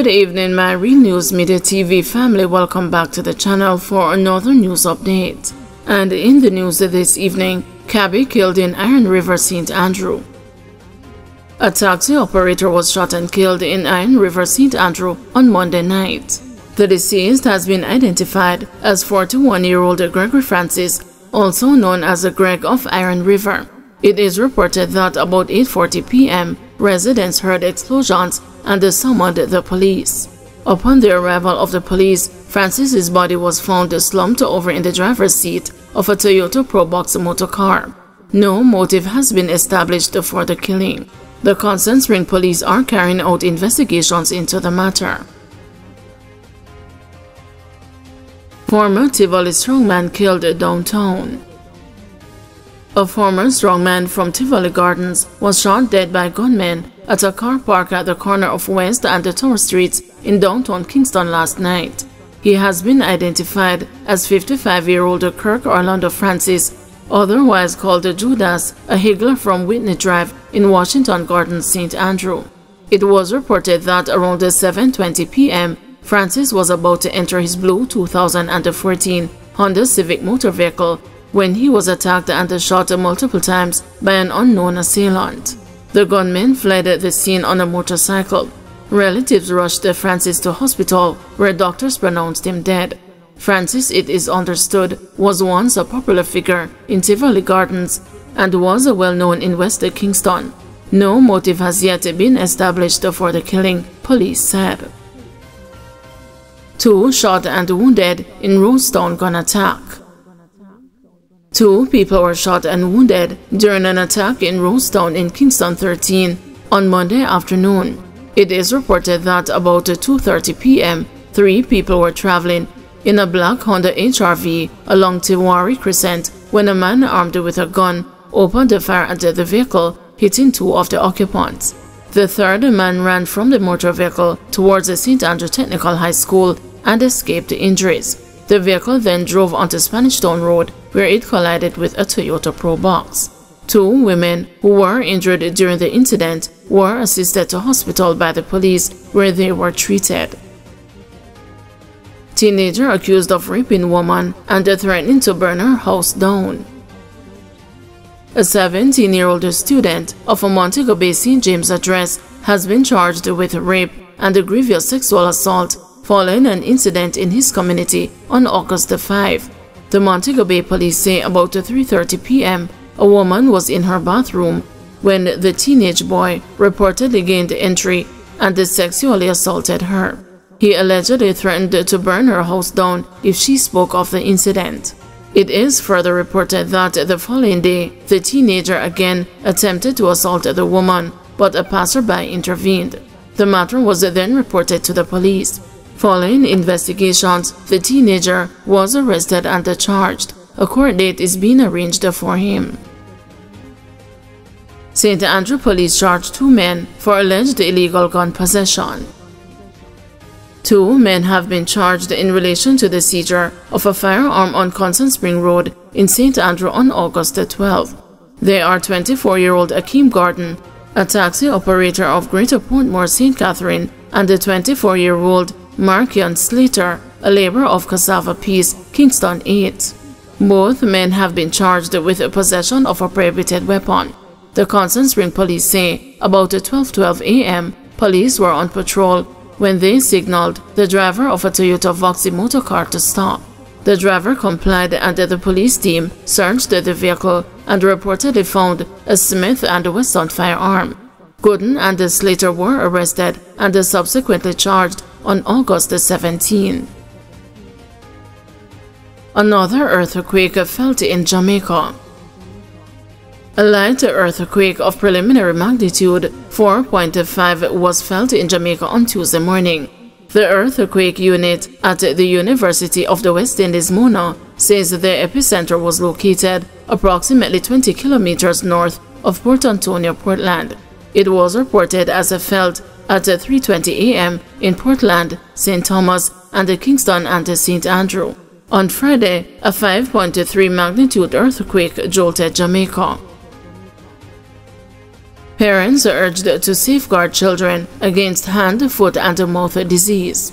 Good evening, my Real News Media TV family. Welcome back to the channel for another news update. And in the news this evening, cabby killed in Iron River, St. Andrew. A taxi operator was shot and killed in Iron River, St. Andrew on Monday night. The deceased has been identified as 41-year-old Gregory Francis, also known as the Greg of Iron River. It is reported that about 8:40 p.m., residents heard explosions and summoned the police. Upon the arrival of the police, Francis's body was found slumped over in the driver's seat of a Toyota Probox motor car. No motive has been established for the killing. The Constant Spring police are carrying out investigations into the matter. Former Tivoli strongman killed downtown. A former strongman from Tivoli Gardens was shot dead by gunmen at a car park at the corner of West and Tower Streets in downtown Kingston last night. He has been identified as 55-year-old Kirk Orlando Francis, otherwise called Judas, a higgler from Whitney Drive in Washington Gardens, St. Andrew. It was reported that around 7:20 p.m., Francis was about to enter his blue 2014 Honda Civic motor vehicle when he was attacked and shot multiple times by an unknown assailant. The gunman fled the scene on a motorcycle. Relatives rushed Francis to hospital, where doctors pronounced him dead. Francis, it is understood, was once a popular figure in Tivoli Gardens and was well known in West Kingston. No motive has yet been established for the killing, police said. 2 shot and wounded in Rosetown gun attack. 2 people were shot and wounded during an attack in Rosetown in Kingston 13 on Monday afternoon. It is reported that about 2:30 p.m., 3 people were traveling in a black Honda HR-V along Tiwari Crescent when a man armed with a gun opened fire at the vehicle, hitting 2 of the occupants. The third man ran from the motor vehicle towards the St. Andrew Technical High School and escaped injuries. The vehicle then drove onto Spanish Town Road, where it collided with a Toyota Probox. 2 women who were injured during the incident were assisted to hospital by the police, where they were treated. Teenager accused of raping woman and threatening to burn her house down. A 17-year-old student of a Montego Bay St. James address has been charged with rape and grievous sexual assault following an incident in his community on August 5. The Montego Bay police say about 3:30 p.m., a woman was in her bathroom when the teenage boy reportedly gained entry and sexually assaulted her. He allegedly threatened to burn her house down if she spoke of the incident. It is further reported that the following day, the teenager again attempted to assault the woman, but a passerby intervened. The matter was then reported to the police. Following investigations, the teenager was arrested and charged. A court date is being arranged for him. St. Andrew police charged 2 men for alleged illegal gun possession. 2 men have been charged in relation to the seizure of a firearm on Constant Spring Road in St. Andrew on August 12. They are 24-year-old Akeem Gordon, a taxi operator of Greater Portmore St. Catherine, and the 24-year-old Markian Slater, a laborer of Cassava Peace, Kingston 8. Both men have been charged with possession of a prohibited weapon. The Constant Spring police say about 12:12 a.m., police were on patrol when they signaled the driver of a Toyota Voxy motor car to stop. The driver complied and the police team searched the vehicle and reportedly found a Smith & Wesson firearm. Gooden and Slater were arrested and subsequently charged on August 17. Another earthquake felt in Jamaica. A light earthquake of preliminary magnitude 4.5 was felt in Jamaica on Tuesday morning. The earthquake unit at the University of the West Indies, Mona, says the epicenter was located approximately 20 kilometers north of Port Antonio, Portland. It was reported as felt at 3:20 a.m. in Portland, St. Thomas, and Kingston and St. Andrew. On Friday, a 5.3 magnitude earthquake jolted Jamaica. Parents are urged to safeguard children against hand, foot, and mouth disease.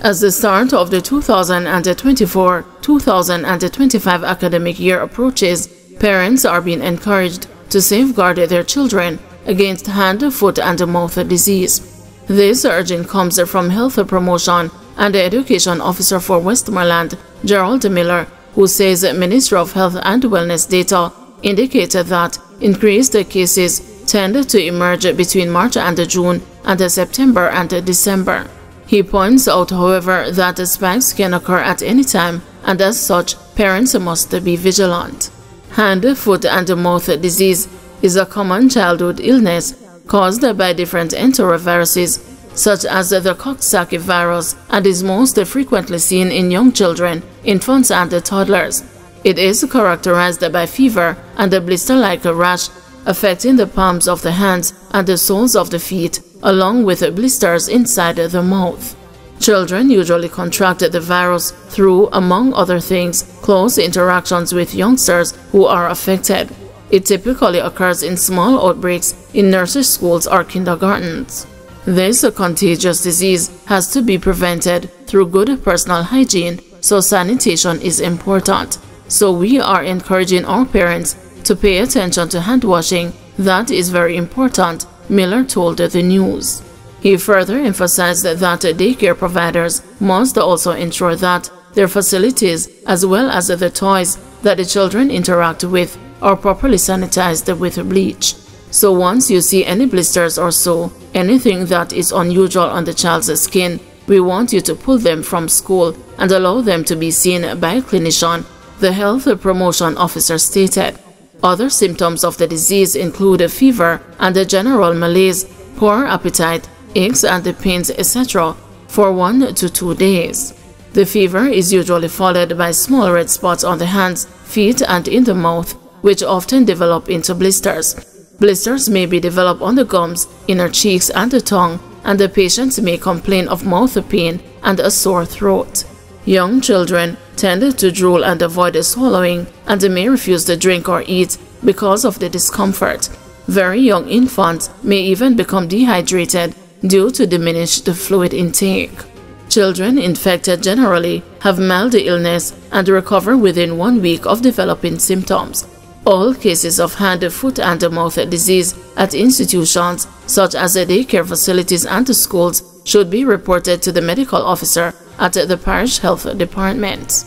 As the start of the 2024-2025 academic year approaches, parents are being encouraged to safeguard their children against hand, foot, and mouth disease. This urging comes from Health Promotion and Education Officer for Westmoreland, Gerald Miller, who says Ministry of Health and Wellness data indicated that increased cases tend to emerge between March and June and September and December. He points out, however, that spikes can occur at any time, and as such, parents must be vigilant. Hand, foot, and mouth disease is a common childhood illness caused by different enteroviruses, such as the Coxsackie virus, and is most frequently seen in young children, infants, and toddlers. It is characterized by fever and a blister-like rash affecting the palms of the hands and the soles of the feet, along with blisters inside the mouth. Children usually contract the virus through, among other things, close interactions with youngsters who are affected. It typically occurs in small outbreaks in nursery schools or kindergartens. This contagious disease has to be prevented through good personal hygiene, so sanitation is important. So we are encouraging our parents to pay attention to hand washing. That is very important, Miller told the news. He further emphasized that daycare providers must also ensure that their facilities, as well as the toys that the children interact with, are properly sanitized with bleach. So once you see any blisters or so, anything that is unusual on the child's skin, we want you to pull them from school and allow them to be seen by a clinician, the Health Promotion Officer stated. Other symptoms of the disease include fever and a general malaise, poor appetite, aches and pains, etc. for 1 to 2 days. The fever is usually followed by small red spots on the hands, feet, and in the mouth, which often develop into blisters. Blisters may be developed on the gums, inner cheeks, and the tongue, and the patients may complain of mouth pain and a sore throat. Young children tend to drool and avoid swallowing, and may refuse to drink or eat because of the discomfort. Very young infants may even become dehydrated due to diminished fluid intake. Children infected generally have mild illness and recover within 1 week of developing symptoms. All cases of hand, foot, and mouth disease at institutions such as daycare facilities and schools should be reported to the medical officer at the parish health department.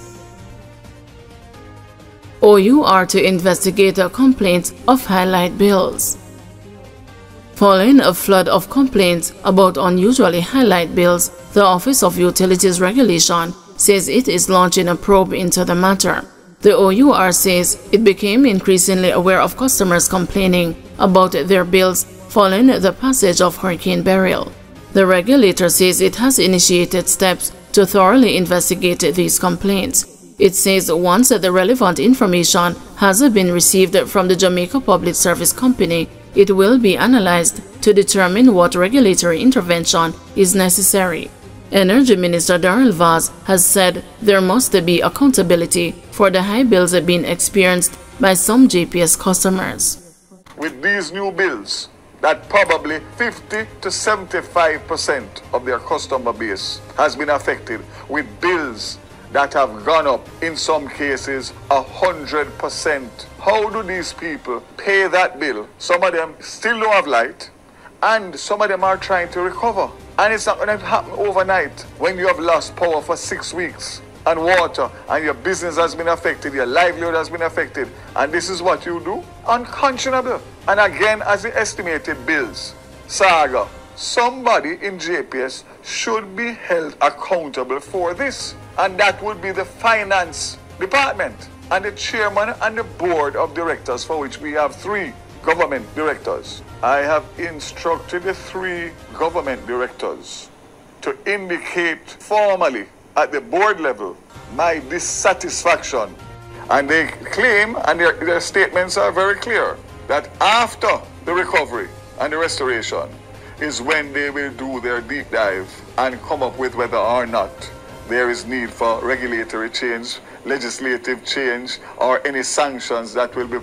OUR to investigate complaints of highlight bills. Following a flood of complaints about unusually highlight bills, the Office of Utilities Regulation says it is launching a probe into the matter. The OUR says it became increasingly aware of customers complaining about their bills following the passage of Hurricane Beryl. The regulator says it has initiated steps to thoroughly investigate these complaints. It says once the relevant information has been received from the Jamaica Public Service Company, it will be analyzed to determine what regulatory intervention is necessary. Energy Minister Darrell Vaz has said there must be accountability for the high bills being experienced by some JPS customers. With these new bills, that probably 50 to 75% of their customer base has been affected with bills that have gone up, in some cases 100%. How do these people pay that bill? Some of them still don't have light, and some of them are trying to recover. And it's not going to happen overnight when you have lost power for 6 weeks and water, and your business has been affected, your livelihood has been affected, and this is what you do? Unconscionable. And again, as the estimated bills, saga, somebody in JPS should be held accountable for this. And that would be the finance department and the chairman and the board of directors, for which we have 3 government directors. I have instructed the 3 government directors to indicate formally at the board level my dissatisfaction. And they claim, and their statements are very clear, that after the recovery and the restoration is when they will do their deep dive and come up with whether or not there is need for regulatory change, legislative change, or any sanctions that will be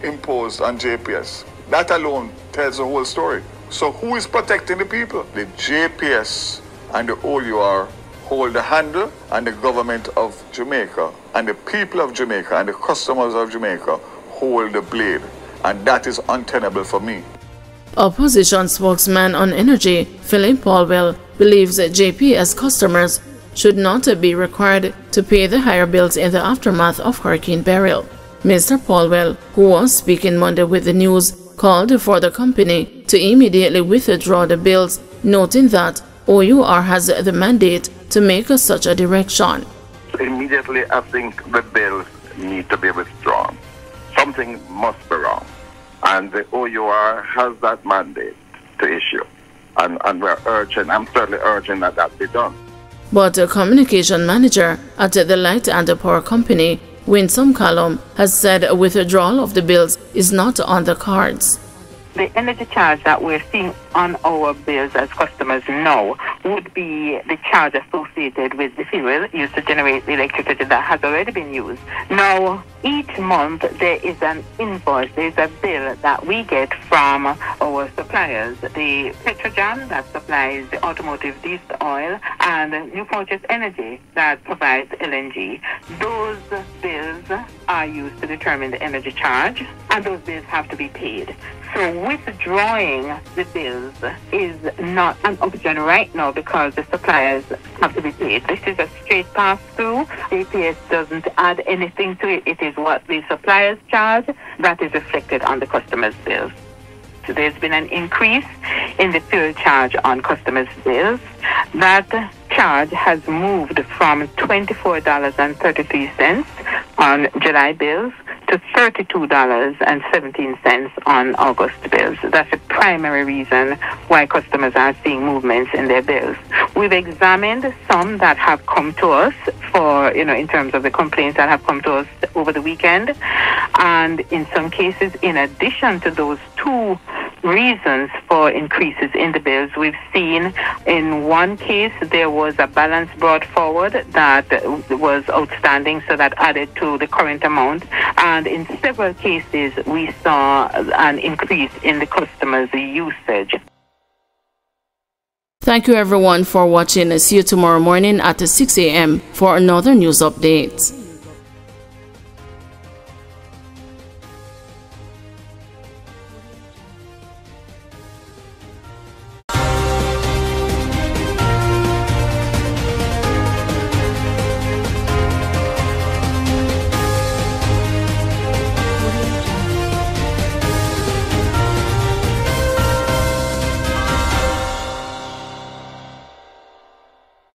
imposed on JPS. That alone tells the whole story. So who is protecting the people? The JPS and the OUR hold the handle, and the government of Jamaica and the people of Jamaica and the customers of Jamaica hold the blade. And that is untenable for me. Opposition spokesman on energy, Philip Paulwell, believes that JPS customers should not be required to pay the higher bills in the aftermath of Hurricane Beryl. Mr. Paulwell, who was speaking Monday with the news, called for the company to immediately withdraw the bills, noting that OUR has the mandate to make such a direction. Immediately, I think the bills need to be withdrawn. Something must be wrong. And the OUR has that mandate to issue. And we're urging, I'm certainly urging that that be done. But a communication manager at the Light and Power Company, Winsome Callum, has said a withdrawal of the bills is not on the cards. The energy charge that we're seeing on our bills as customers now would be the charge associated with the fuel used to generate the electricity that has already been used. Now, each month there is an invoice, there's a bill that we get from our suppliers, the Petrojam that supplies the automotive diesel oil and New Fortress Energy that provides LNG. Those bills are used to determine the energy charge, and those bills have to be paid. So withdrawing the bills is not an option right now because the suppliers have to be paid. This is a straight pass-through. APS doesn't add anything to it. It is what the suppliers charge that is reflected on the customer's bills. So there's been an increase in the fuel charge on customers' bills. That charge has moved from $24.33 on July bills to $32.17 on August bills. That's the primary reason why customers are seeing movements in their bills. We've examined some that have come to us for, in terms of the complaints that have come to us over the weekend. And in some cases, in addition to those two reasons for increases in the bills, we've seen in one case there was a balance brought forward that was outstanding, so that added to the current amount. And in several cases, we saw an increase in the customers' usage. Thank you everyone for watching. See you tomorrow morning at 6 a.m. for another news update.